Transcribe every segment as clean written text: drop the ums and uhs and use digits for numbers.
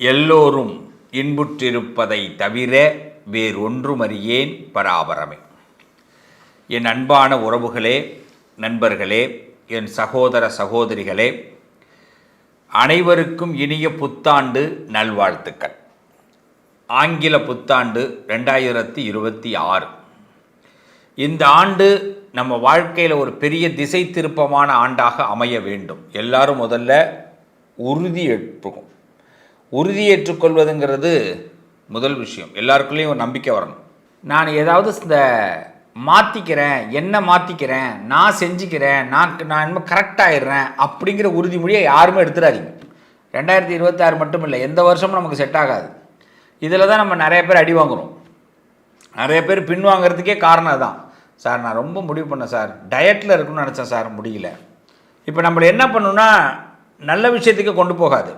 எல்லோரும் இன்புற்றிருப்பதை தவிர வேறொன்றுமறியேன் பராபரமே. என் அன்பான உறவுகளே, நண்பர்களே, என் சகோதர சகோதரிகளே, அனைவருக்கும் இனிய புத்தாண்டு நல்வாழ்த்துக்கள். ஆங்கில புத்தாண்டு 2026. இந்த ஆண்டு நம்ம வாழ்க்கையில் ஒரு பெரிய திசை திருப்பமான ஆண்டாக அமைய வேண்டும். எல்லாரும் முதல்ல உறுதியேற்றுக்கொள்வதுங்கிறது முதல் விஷயம். எல்லாருக்குள்ளேயும் ஒரு நம்பிக்கை வரணும். நான் ஏதாவது இந்த மாற்றிக்கிறேன், என்ன மாற்றிக்கிறேன், நான் செஞ்சுக்கிறேன், நான் இன்னும் கரெக்டாகிடுறேன் அப்படிங்கிற உறுதிமொழியை யாருமே எடுத்துடாதீங்க. 2026 மட்டும் இல்லை, எந்த வருஷமும் நமக்கு செட் ஆகாது. இதில் தான் நம்ம நிறைய பேர் அடி வாங்குகிறோம். நிறைய பேர் பின்வாங்கிறதுக்கே காரணம் தான். சார் நான் ரொம்ப முடிவு பண்ணேன் சார், டயட்டில் இருக்குன்னு நினச்சேன் சார், முடியல. இப்போ நம்மளை என்ன பண்ணணும்னா நல்ல விஷயத்துக்கு கொண்டு போகாது.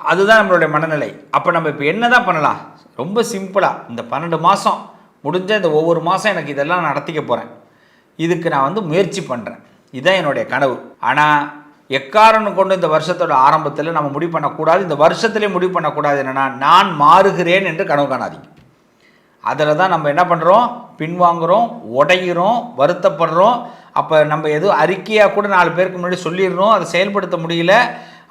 அதுதான் நம்மளுடைய மனநிலை. அப்போ நம்ம இப்போ என்ன தான் பண்ணலாம்? ரொம்ப சிம்பிளாக இந்த 12 மாதம் முடிஞ்ச இந்த ஒவ்வொரு மாதம் எனக்கு இதெல்லாம் நடத்திக்க போகிறேன், இதுக்கு நான் முயற்சி பண்ணுறேன், இதுதான் என்னுடைய கனவு. ஆனால் எக்காரணம் கொண்டு இந்த வருஷத்தோட ஆரம்பத்தில் நம்ம முடிவு பண்ணக்கூடாது, இந்த வருஷத்துலேயே முடிவு பண்ணக்கூடாது. என்னென்னா, நான் மாறுகிறேன் என்று கனவு காணாதீங்க. அதில் தான் நம்ம என்ன பண்ணுறோம்? பின்வாங்குகிறோம், உடைகிறோம், வருத்தப்படுறோம். அப்போ நம்ம எதுவும் அறிக்கையாக கூட 4 பேருக்கு முன்னாடி சொல்லிடுறோம், அதை செயல்படுத்த முடியல.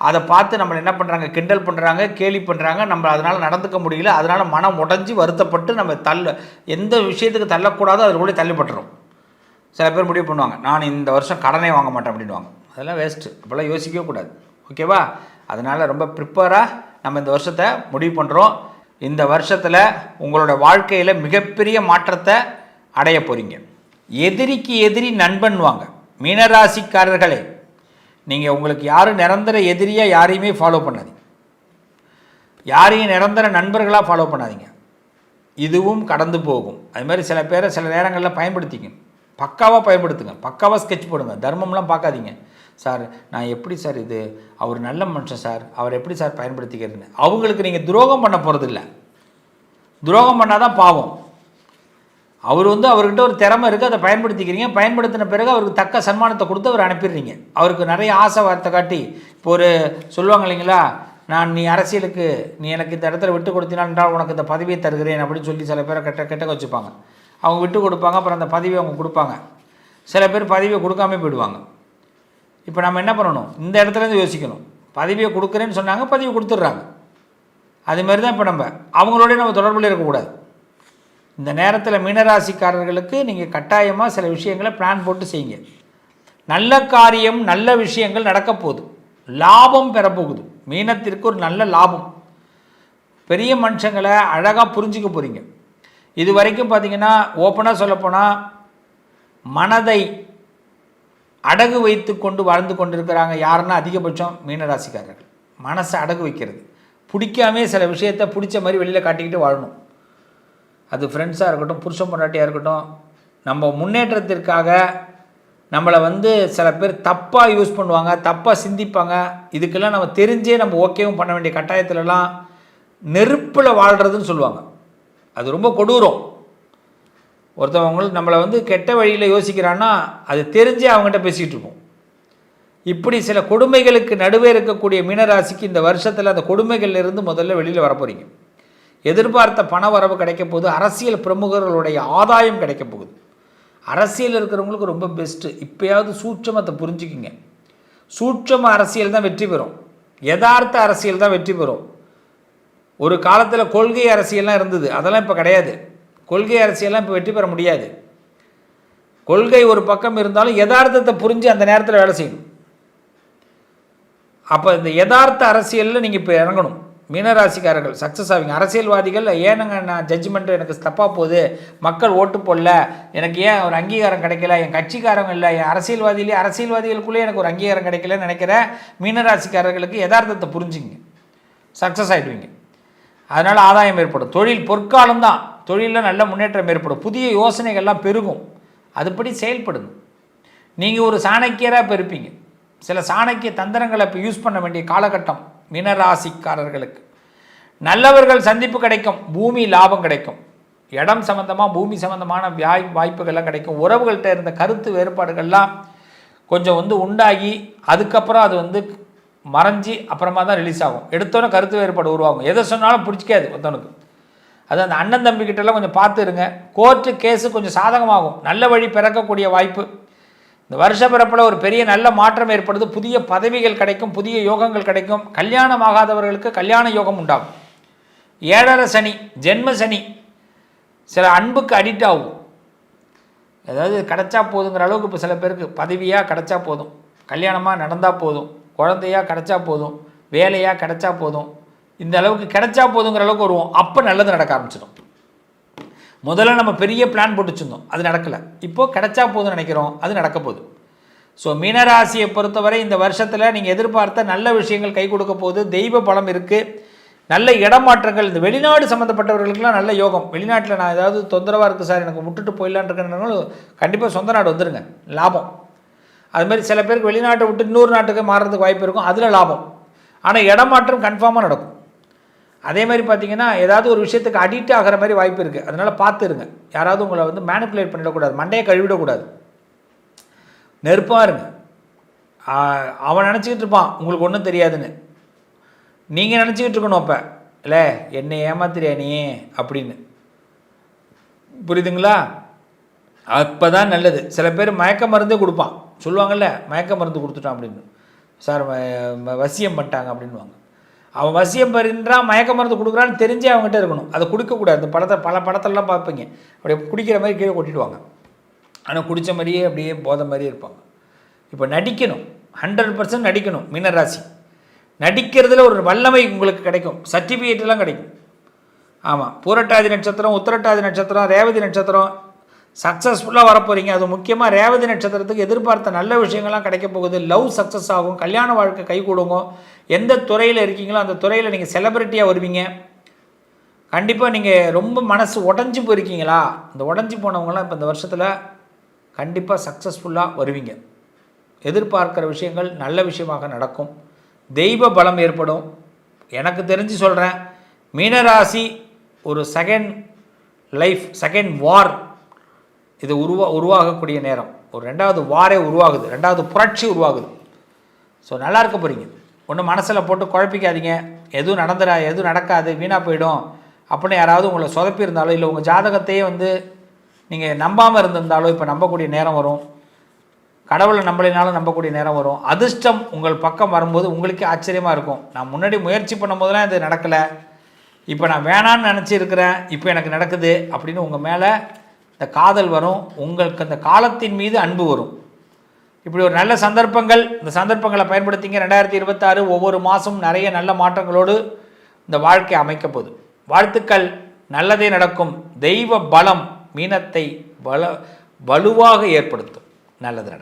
அதை பார்த்து நம்மளை என்ன பண்ணுறாங்க? கிண்டல் பண்ணுறாங்க, கேலி பண்ணுறாங்க. நம்ம அதனால் நடந்துக்க முடியல. அதனால் மனம் உடஞ்சி வருத்தப்பட்டு நம்ம எந்த விஷயத்துக்கு தள்ளக்கூடாதோ அதில் கூட தள்ளிப்பட்டுரும். சில பேர் முடிவு பண்ணுவாங்க, நான் இந்த வருஷம் கடனே வாங்க மாட்டேன் அப்படின்வாங்க. அதெல்லாம் வேஸ்ட்டு. அப்போல்லாம் யோசிக்கவே கூடாது. ஓகேவா? அதனால் ரொம்ப ப்ரிப்பேராக நம்ம இந்த வருஷத்தை முடிவு பண்ணுறோம். இந்த வருஷத்தில் உங்களோட வாழ்க்கையில் மிகப்பெரிய மாற்றத்தை அடைய போகிறீங்க. எதிரிக்கு எதிரி நண்பன் வாங்க. மீனராசிக்காரர்களே, நீங்கள் உங்களுக்கு யாரும் நிரந்தர எதிரியாக யாரையுமே ஃபாலோ பண்ணாதீங்க, யாரையும் நிரந்தர நண்பர்களாக ஃபாலோ பண்ணாதீங்க. இதுவும் கடந்து போகும். அதுமாதிரி சில பேரை சில நேரங்களில் பயன்படுத்திக்கணும். பக்காவாக பயன்படுத்துங்க, பக்காவாக ஸ்கெட்ச் போடுங்க. தர்மம்லாம் பார்க்காதீங்க. சார் நான் எப்படி சார், இது அவர் நல்ல மனுஷன் சார், அவர் எப்படி சார் பயன்படுத்திக்கிறதுன்னு. அவங்களுக்கு நீங்கள் துரோகம் பண்ண போகிறதில்ல. துரோகம் பண்ணால் தான் பாவம். அவர் அவர்கிட்ட ஒரு திறமை இருக்குது, அதை பயன்படுத்திக்கிறீங்க. பயன்படுத்தின பிறகு அவருக்கு தக்க சன்மானத்தை கொடுத்து அவர் அனுப்பிடுறீங்க. அவருக்கு நிறைய ஆசை வார்த்தை காட்டி, இப்போ ஒரு சொல்லுவாங்க இல்லைங்களா, நீ அரசியலுக்கு நீ எனக்கு இந்த இடத்துல விட்டு கொடுத்தினால் உனக்கு இந்த பதவியை தருகிறேன் அப்படின்னு சொல்லி சில பேரை கெட்ட வச்சுப்பாங்க. அவங்க விட்டு கொடுப்பாங்க, அப்புறம் அந்த பதவியை அவங்க கொடுப்பாங்க. சில பேர் பதவியை கொடுக்காம போயிடுவாங்க. இப்போ நம்ம என்ன பண்ணணும்? இந்த இடத்துலேருந்து யோசிக்கணும். பதவியை கொடுக்குறேன்னு சொன்னாங்க, பதவியை கொடுத்துட்றாங்க. அதுமாரி தான் இப்போ அவங்களோடய நம்ம தொடர்பில் இருக்கக்கூடாது. இந்த நேரத்தில் மீனராசிக்காரர்களுக்கு நீங்கள் கட்டாயமாக சில விஷயங்களை பிளான் போட்டு செய்யுங்க. நல்ல காரியம், நல்ல விஷயங்கள் நடக்க போகுது, லாபம் பெறப்போகுது. மீனத்திற்கு ஒரு நல்ல லாபம். பெரிய மனுஷங்களை அழகாக புரிஞ்சிக்க போகிறீங்க. இது வரைக்கும் பார்த்திங்கன்னா, ஓப்பனாக சொல்லப்போனால் மனதை அடகு வைத்து கொண்டு வாழ்ந்து கொண்டிருக்கிறாங்க. யாருன்னா அதிகபட்சம் மீனராசிக்காரர்கள். மனசை அடகு வைக்கிறது, பிடிக்காமே சில விஷயத்தை பிடிச்ச மாதிரி வெளியில் காட்டிக்கிட்டு வாழணும். அது ஃப்ரெண்ட்ஸாக இருக்கட்டும், புருஷன் பொண்டாட்டியாக இருக்கட்டும். நம்ம முன்னேற்றத்திற்காக நம்மளை சில பேர் தப்பாக யூஸ் பண்ணுவாங்க, தப்பாக சிந்திப்பாங்க. இதுக்கெல்லாம் நம்ம தெரிஞ்சே நம்ம ஓகேவும் பண்ண வேண்டிய கட்டாயத்துலலாம் நெருப்பில் வாழ்கிறதுன்னு சொல்லுவாங்க. அது ரொம்ப கொடூரம். ஒருத்தவங்களுக்கு நம்மளை கெட்ட வழியில் யோசிக்கிறான்னா அது தெரிஞ்சே அவங்ககிட்ட பேசிகிட்டு இருப்போம். இப்படி சில கொடுமைகளுக்கு நடுவே இருக்கக்கூடிய மீனராசிக்கு இந்த வருஷத்தில் அந்த கொடுமைகள்லேருந்து முதல்ல வெளியில் வரப்போகிறீங்க. எதிர்பார்த்த பண வரவு கிடைக்க போகுது. அரசியல் பிரமுகர்களுடைய ஆதாயம் கிடைக்க போகுது. அரசியல் இருக்கிறவங்களுக்கு ரொம்ப பெஸ்ட்டு. இப்போயாவது சூட்சமத்தை புரிஞ்சுக்கிங்க. சூட்சம அரசியல் தான் வெற்றி பெறும், யதார்த்த அரசியல் தான் வெற்றி பெறும். ஒரு காலத்தில் கொள்கை அரசியல்லாம் இருந்தது, அதெல்லாம் இப்போ கிடையாது. கொள்கை அரசியல்லாம் இப்போ வெற்றி பெற முடியாது. கொள்கை ஒரு பக்கம் இருந்தாலும் யதார்த்தத்தை புரிஞ்சு அந்த நேரத்தில் வேலை செய்யணும். அப்போ இந்த யதார்த்த அரசியலில் நீங்கள் இப்போ இறங்கணும். மீனராசிக்காரர்கள் சக்ஸஸ் ஆவீங்க. அரசியல்வாதிகள் ஏனுங்க நான் ஜட்ஜ்மெண்ட்டு எனக்கு தப்பாக போகுது, மக்கள் ஓட்டு போடல, எனக்கு ஏன் ஒரு அங்கீகாரம் கிடைக்கல, என் கட்சிக்காரங்க இல்லை, என் அரசியல்வாதிகளுக்குள்ளே எனக்கு ஒரு அங்கீகாரம் கிடைக்கலன்னு நினைக்கிற மீனராசிக்காரர்களுக்கு யதார்த்தத்தை புரிஞ்சுங்க, சக்ஸஸ் ஆகிடுவீங்க. அதனால் ஆதாயம் ஏற்படும். தொழில் பொற்காலம்தான், தொழிலில் நல்ல முன்னேற்றம் ஏற்படும். புதிய யோசனைகள்லாம் பெருகும். அதுபடி செயல்படுங்க. நீங்கள் ஒரு சாணக்கியராக இப்போ இருப்பீங்க. சில சாணக்கிய தந்திரங்களை இப்போ யூஸ் பண்ண வேண்டிய காலகட்டம் மீனராசிக்காரர்களுக்கு. நல்லவர்கள் சந்திப்பு கிடைக்கும், பூமி லாபம் கிடைக்கும், இடம் சம்மந்தமாக பூமி சம்மந்தமான வாய்ப்புகள்லாம் கிடைக்கும். உறவுகள்கிட்ட இருந்த கருத்து வேறுபாடுகள்லாம் கொஞ்சம் உண்டாகி அதுக்கப்புறம் அது மறைஞ்சி அப்புறமா தான் ரிலீஸ் ஆகும். எடுத்தோன்னே கருத்து வேறுபாடு உருவாகும். எதை சொன்னாலும் பிடிச்சிக்காது ஒருத்தவனுக்கு. அது அந்த அண்ணன் தம்பிக்கிட்டலாம் கொஞ்சம் பார்த்து இருங்க. கோர்ட்டு கேஸு கொஞ்சம் சாதகமாகும். நல்ல வழி பிறக்கக்கூடிய வாய்ப்பு இந்த வருஷ பிறப்பில் ஒரு பெரிய நல்ல மாற்றம் ஏற்படுது. புதிய பதவிகள் கிடைக்கும், புதிய யோகங்கள் கிடைக்கும். கல்யாணம் ஆகாதவர்களுக்கு கல்யாண யோகம் உண்டாகும். 7.5 சனி, ஜென்ம சனி, சில அன்புக்கு அடிக்ட் ஆகும். அதாவது கிடைச்சா போதுங்கிற அளவுக்கு இப்போ சில பேருக்கு பதவியாக கிடைச்சா போதும், கல்யாணமாக நடந்தால் போதும், குழந்தையாக கிடைச்சா போதும், வேலையாக கிடைச்சா போதும், இந்த அளவுக்கு கிடைச்சா போதுங்கிற அளவுக்கு வருவோம். அப்போ நல்லது நடக்க ஆரம்பிச்சிடும். முதல்ல நம்ம பெரிய பிளான் போட்டு வச்சுருந்தோம், அது நடக்கலை. இப்போது கிடைச்சா போதும்னு நினைக்கிறோம், அது நடக்க போகுது. ஸோ மீனராசியை பொறுத்தவரை இந்த வருஷத்தில் நீங்கள் எதிர்பார்த்த நல்ல விஷயங்கள் கை கொடுக்க போகுது. தெய்வ பலம் இருக்குது. நல்ல இடமாற்றங்கள், இந்த வெளிநாடு சம்மந்தப்பட்டவர்களுக்கெல்லாம் நல்ல யோகம். வெளிநாட்டில் நான் ஏதாவது தொந்தரவாக இருக்குது சார், எனக்கு விட்டுட்டு போயிடலான் இருக்கேன்னு கண்டிப்பாக சொந்த நாடு வந்துடுங்க, லாபம். அதுமாதிரி சில பேருக்கு வெளிநாட்டை விட்டு இன்னொரு நாட்டுக்கு மாறுறதுக்கு வாய்ப்பு இருக்கும், அதில் லாபம். ஆனால் இடமாற்றம் கன்ஃபார்மாக நடக்கும். அதே மாதிரி பார்த்தீங்கன்னா ஏதாவது ஒரு விஷயத்துக்கு அடிக்ட் ஆகிற மாதிரி வாய்ப்பு இருக்குது. அதனால் பார்த்து இருங்க. யாராவது உங்களை வந்து மேனிப்புலேட் பண்ணிடக்கூடாது, மண்டையை கழுவிடக்கூடாது. நெருப்பாக இருங்க. அவன் நினச்சிக்கிட்டு இருப்பான் உங்களுக்கு ஒன்றும் தெரியாதுன்னு, நீங்கள் நினச்சிக்கிட்டு இருக்கணும் அப்போ, இல்லை என்னை ஏமாத்துறியா நீ அப்படின்னு. புரியுதுங்களா? அப்போ தான் நல்லது. சில பேர் மயக்க மருந்தே கொடுப்பான், சொல்லுவாங்கள்ல மயக்க மருந்து கொடுத்துட்டான் அப்படின்னு, சார் வசியம் பண்ணிட்டாங்க அப்படின்வாங்க. அவன் வசியம் பண்ணுறான், மயக்க மருந்து கொடுக்குறான்னு தெரிஞ்சே அவங்ககிட்ட இருக்கணும். அதை குடிக்கக்கூடாது. இந்த பல படத்தெல்லாம் பார்ப்பீங்க, அப்படியே குடிக்கிற மாதிரி கீழே கொட்டிடுவாங்க. ஆனால் குடித்த மாதிரியே அப்படியே போதை மாதிரியே இருப்பாங்க. இப்போ நடிக்கணும், 100% நடிக்கணும். மீனராசி நடிக்கிறதுல ஒரு வல்லமை உங்களுக்கு கிடைக்கும், சர்டிஃபிகேட்லாம் கிடைக்கும். ஆமாம், பூரட்டாதி நட்சத்திரம், உத்திரட்டாதி நட்சத்திரம், ரேவதி நட்சத்திரம் சக்ஸஸ்ஃபுல்லாக வரப்போகிறீங்க. அது முக்கியமாக ரேவதி நட்சத்திரத்துக்கு எதிர்பார்த்த நல்ல விஷயங்கள்லாம் கிடைக்க போகுது. லவ் சக்ஸஸ் ஆகும், கல்யாண வாழ்க்கை கை கொடுங்க. எந்த துறையில் இருக்கீங்களோ அந்த துறையில் நீங்கள் செலிப்ரிட்டியாக வருவீங்க. கண்டிப்பாக நீங்கள் ரொம்ப மனசு உடஞ்சி போயிருக்கீங்களா, இந்த உடஞ்சி போனவங்களாம் இப்போ இந்த வருஷத்தில் கண்டிப்பாக சக்ஸஸ்ஃபுல்லாக வருவீங்க. எதிர்பார்க்குற விஷயங்கள் நல்ல விஷயமாக நடக்கும். தெய்வ பலம் ஏற்படும். எனக்கு தெரிஞ்சு சொல்கிறேன், மீனராசி ஒரு செகண்ட் லைஃப், செகண்ட் வார் இது உருவாகக்கூடிய நேரம். ஒரு 2வது வாரே உருவாகுது, 2வது புரட்சி உருவாகுது. ஸோ நல்லா இருக்க போகிறீங்க. ஒன்றும் மனசில் போட்டு குழப்பிக்காதீங்க. எதுவும் எதுவும் நடக்காது, வீணாக போயிடும் அப்படின்னு யாராவது உங்களை சொதப்பி இருந்தாலோ, இல்லை உங்கள் ஜாதகத்தையே வந்து நீங்கள் நம்பாமல் இருந்திருந்தாலோ இப்போ நம்பக்கூடிய நேரம் வரும். கடவுளை நம்பலினாலும் நம்பக்கூடிய நேரம் வரும். அதிர்ஷ்டம் உங்கள் பக்கம் வரும்போது உங்களுக்கே ஆச்சரியமாக இருக்கும். நான் முன்னாடி முயற்சி பண்ணும்போதெல்லாம் இது நடக்கலை, இப்போ நான் வேணான்னு நினச்சிருக்கிறேன், இப்போ எனக்கு நடக்குது அப்படின்னு உங்கள் மேலே இந்த காதல் வரும். உங்களுக்கு அந்த காலத்தின் மீது அன்பு வரும். இப்படி ஒரு நல்ல சந்தர்ப்பங்கள், இந்த சந்தர்ப்பங்களை பயன்படுத்திங்க. 2026 ஒவ்வொரு மாதமும் நிறைய நல்ல மாற்றங்களோடு இந்த வாழ்க்கை அமைக்க போகுது. வாழ்த்துக்கள், நல்லதே நடக்கும். தெய்வ பலம் மீனத்தை வலுவாக ஏற்படுத்தும். நல்லது நடக்கும்.